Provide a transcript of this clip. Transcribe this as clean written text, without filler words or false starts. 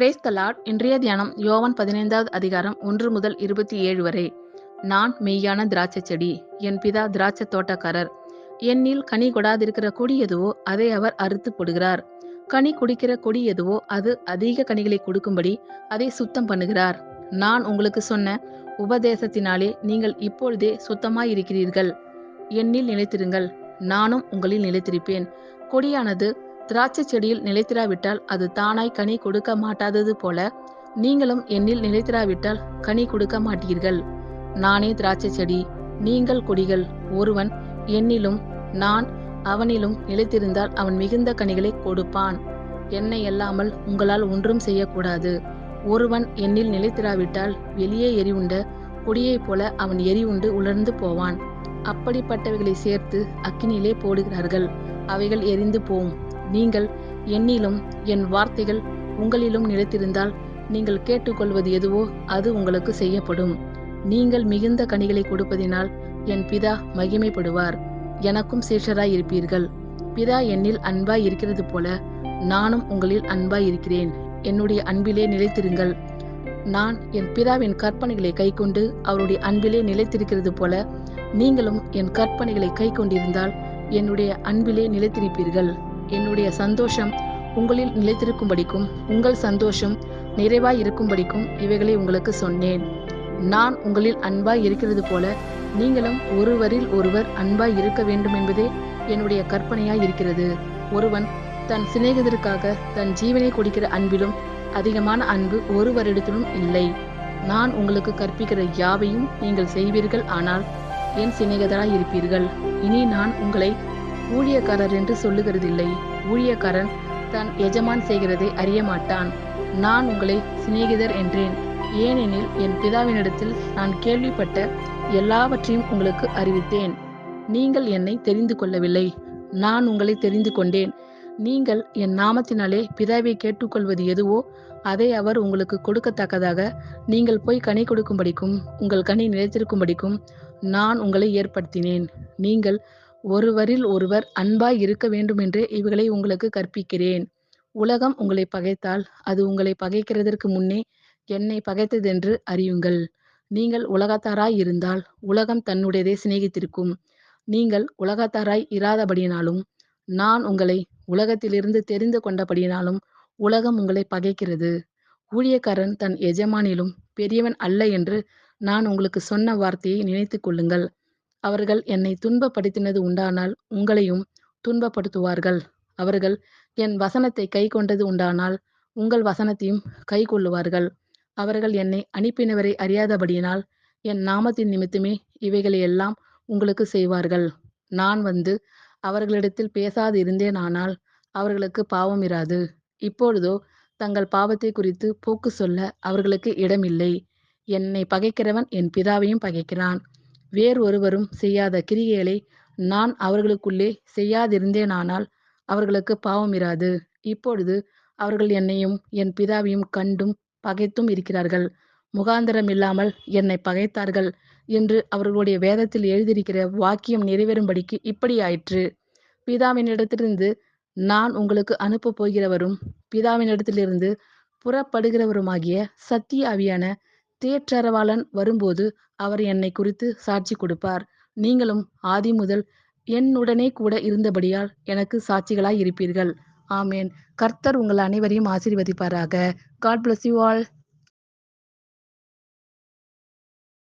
Brace த Lord. இன்றைய தியானம் யோவான் 15வது அதிகாரம் 1 முதல் 27 வரை. நான் மெய்யான திராட்சை செடி, என் பிதா திராட்சை தோட்டக்காரர். என்னில் கனி கொடாதிருக்கிற கொடி எதுவோ அதை அவர் அறுத்து போடுகிறார். கனி குடிக்கிற கொடி எதுவோ அது அதிக கனிகளை கொடுக்கும்படி அதை சுத்தம் பண்ணுகிறார். நான் உங்களுக்கு சொன்ன உபதேசத்தினாலே நீங்கள் இப்பொழுதே சுத்தமாயிருக்கிறீர்கள். என்னில் நிலைத்திருங்கள், நானும் உங்களில் நிலைத்திருப்பேன். கொடியானது திராட்சை செடியில் நிலைத்திராவிட்டால் அது தானாய் கனி கொடுக்க மாட்டாதது போல நீங்களும் என்னில் நிலைத்திராவிட்டால் கனி கொடுக்க மாட்டீர்கள். நானே திராட்சை செடி, நீங்கள் கொடிகள். ஒருவன் என்னிலும் நான் அவனிலும் நிலைத்திருந்தால் அவன் மிகுந்த கனிகளை கொடுப்பான். என்னை அல்லாமல் உங்களால் ஒன்றும் செய்யக்கூடாது. ஒருவன் என்னில் நிலைத்திராவிட்டால் வெளியே எரிவுண்ட கொடியைப் போல அவன் எரிவுண்டு உலர்ந்து போவான். அப்படிப்பட்டவைகளை சேர்த்து அக்கினியிலே போடுகிறார்கள், அவைகள் எரிந்து போம். நீங்கள் என்னிலும் என் வார்த்தைகள் உங்களிலும் நிலைத்திருந்தால் நீங்கள் கேட்டுக்கொள்வது எதுவோ அது உங்களுக்கு செய்யப்படும். நீங்கள் மிகுந்த கனிகளை கொடுப்பதினால் என் பிதா மகிமைப்படுவார். எனக்கும் சேஷராய் இருப்பீர்கள். பிதா என்னில் அன்பாய் இருக்கிறது போல நானும் உங்களில் அன்பாய் இருக்கிறேன். என்னுடைய அன்பிலே நிலைத்திருங்கள். நான் என் பிதாவின் கற்பனைகளை கைக்கொண்டு அவருடைய அன்பிலே நிலைத்திருக்கிறது போல நீங்களும் என் கற்பனைகளை கைக்கொண்டிருந்தால் என்னுடைய அன்பிலே நிலைத்திருப்பீர்கள். என்னுடைய சந்தோஷம் உங்களில் நிலைத்திருக்கும்படிக்கும் உங்கள் சந்தோஷம் நிறைவாய் இருக்கும்படிக்கும் இவைகளை உங்களுக்கு சொன்னேன். நான் உங்களில் அன்பாய் இருக்கிறது போல நீங்களும் ஒருவரில் ஒருவர் அன்பாய் இருக்க வேண்டும் என்பதே என்னுடைய கற்பனையாய் இருக்கிறது. ஒருவன் தன் சிநேகிதருக்காக தன் ஜீவனை கொடுக்கிற அன்பிலும் அதிகமான அன்பு ஒருவரிடத்திலும் இல்லை. நான் உங்களுக்கு கற்பிக்கிற யாவையும் நீங்கள் செய்வீர்கள், ஆனால் என் சிநேகிதராய் இருப்பீர்கள். இனி நான் உங்களை ஊழியக்காரர் என்று சொல்லுகிறதில்லை. ஊழியக்காரன் தன் எஜமான் செய்கிறதை அறிய மாட்டான். நான் உங்களை சிநேகிதர் என்றேன், ஏனெனில் என் பிதாவினிடத்தில் நான் கேள்விப்பட்ட எல்லாவற்றையும் உங்களுக்கு அறிவித்தேன். நீங்கள் என்னை தெரிந்து கொள்ளவில்லை, நான் உங்களை தெரிந்து கொண்டேன். நீங்கள் என் நாமத்தினாலே பிதாவை கேட்டுக்கொள்வது எதுவோ அதை அவர் உங்களுக்கு கொடுக்கத்தக்கதாக நீங்கள் போய் கனி கொடுக்கும்படிக்கும் உங்கள் கனி நிலைத்திருக்கும்படிக்கும் நான் உங்களை ஏற்படுத்தினேன். நீங்கள் ஒருவரில் ஒருவர் அன்பாய் இருக்க வேண்டுமென்றே இவைகளை உங்களுக்கு கற்பிக்கிறேன். உலகம் உங்களை பகைத்தால் அது உங்களை பகைக்கிறதற்கு முன்னே என்னை பகைத்ததென்று அறியுங்கள். நீங்கள் உலகத்தாராய் இருந்தால் உலகம் தன்னுடையதை சிநேகித்திருக்கும். நீங்கள் உலகத்தாராய் இராதபடியினாலும் நான் உங்களை உலகத்திலிருந்து தெரிந்து கொண்டபடியினாலும் உலகம் உங்களை பகைக்கிறது. ஊழியக்காரன் தன் எஜமானிலும் பெரியவன் அல்ல என்று நான் உங்களுக்கு சொன்ன வார்த்தையை நினைத்து கொள்ளுங்கள். அவர்கள் என்னை துன்பப்படுத்தினது உண்டானால் உங்களையும் துன்பப்படுத்துவார்கள். அவர்கள் என் வசனத்தை கை கொண்டது உண்டானால் உங்கள் வசனத்தையும் கை கொள்ளுவார்கள். அவர்கள் என்னை அனுப்பினவரை அறியாதபடியினால் என் நாமத்தின் நிமித்தமே இவைகளையெல்லாம் உங்களுக்கு செய்வார்கள். நான் வந்து அவர்களிடத்தில் பேசாது இருந்தேனானால் அவர்களுக்கு பாவம் இராது. இப்பொழுதோ தங்கள் பாவத்தை குறித்து போக்கு சொல்ல அவர்களுக்கு இடமில்லை. என்னை பகைக்கிறவன் என் பிதாவையும் பகைக்கிறான். வேறொருவரும் செய்யாத கிரியைகளை நான் அவர்களுக்குள்ளே செய்யாதிருந்தேனானால் அவர்களுக்கு பாவம் இராது. இப்பொழுது அவர்கள் என்னையும் என் பிதாவையும் கண்டும் பகைத்தும் இருக்கிறார்கள். முகாந்தரம் இல்லாமல் என்னை பகைத்தார்கள் என்று அவர்களுடைய வேதத்தில் எழுதியிருக்கிற வாக்கியம் நிறைவேறும்படிக்கு இப்படி ஆயிற்று. பிதாவினிடத்திலிருந்து நான் உங்களுக்கு அனுப்ப போகிறவரும் பிதாவினிடத்திலிருந்து புறப்படுகிறவருமாகிய சத்திய ஆவியான தேற்றரவாளன் வரும்போது அவர் என்னை குறித்து சாட்சி கொடுப்பார். நீங்களும் ஆதி முதல் என்னுடனே கூட இருந்தபடியால் எனக்கு சாட்சிகளாய் இருப்பீர்கள். ஆமேன். கர்த்தர் உங்கள் அனைவரையும் ஆசீர்வதிப்பாராக. God bless you all.